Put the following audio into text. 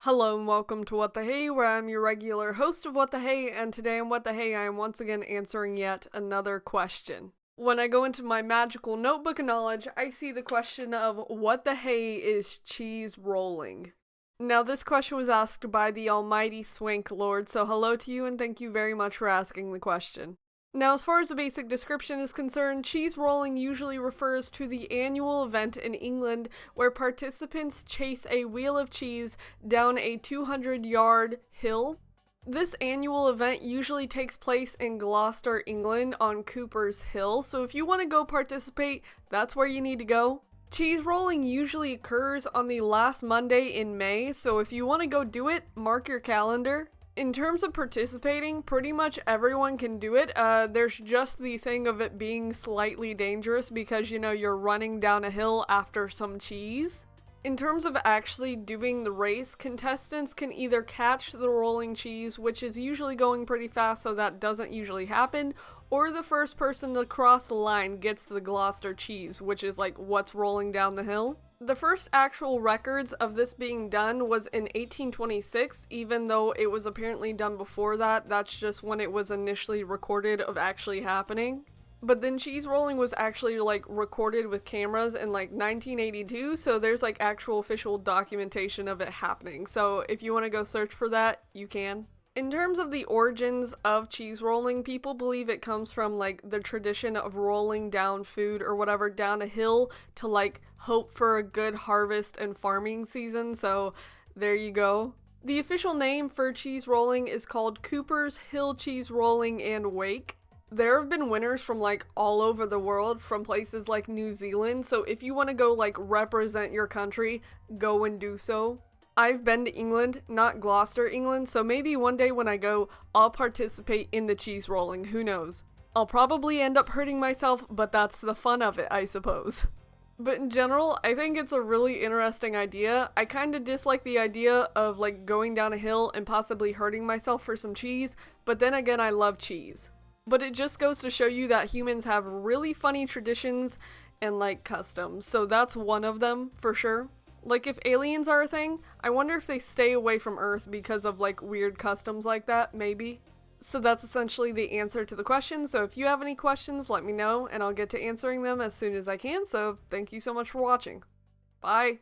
Hello and welcome to What the Hey, where I'm your regular host of What the Hey, and today on What the Hey I am once again answering yet another question. When I go into my magical notebook of knowledge, I see the question of what the hey is cheese rolling? Now this question was asked by the Almighty Swanklord, so hello to you and thank you very much for asking the question. Now, as far as the basic description is concerned, cheese rolling usually refers to the annual event in England where participants chase a wheel of cheese down a 200-yard hill. This annual event usually takes place in Gloucester, England on Cooper's Hill, so if you want to go participate, that's where you need to go. Cheese rolling usually occurs on the last Monday in May, so if you want to go do it, mark your calendar. In terms of participating, pretty much everyone can do it. There's just the thing of it being slightly dangerous because, you're running down a hill after some cheese. In terms of actually doing the race, contestants can either catch the rolling cheese, which is usually going pretty fast, so that doesn't usually happen, or the first person to cross the line gets the Gloucester cheese, which is like what's rolling down the hill. The first actual records of this being done was in 1826, even though it was apparently done before that. That's just when it was initially recorded of actually happening. But then cheese rolling was actually recorded with cameras in 1982, so there's actual official documentation of it happening. So if you want to go search for that, you can. In terms of the origins of cheese rolling, people believe it comes from the tradition of rolling down food or whatever down a hill to hope for a good harvest and farming season, so there you go. The official name for cheese rolling is called Cooper's Hill Cheese Rolling and Wake. There have been winners from all over the world, from places like New Zealand, so if you want to go represent your country, go and do so. I've been to England, not Gloucester, England, so maybe one day when I go, I'll participate in the cheese rolling, who knows. I'll probably end up hurting myself, but that's the fun of it, I suppose. But in general, I think it's a really interesting idea. I kinda dislike the idea of going down a hill and possibly hurting myself for some cheese, but then again I love cheese. But it just goes to show you that humans have really funny traditions and customs, so that's one of them for sure. If aliens are a thing, I wonder if they stay away from Earth because of weird customs like that, maybe. So that's essentially the answer to the question, so if you have any questions, let me know and I'll get to answering them as soon as I can, so thank you so much for watching. Bye!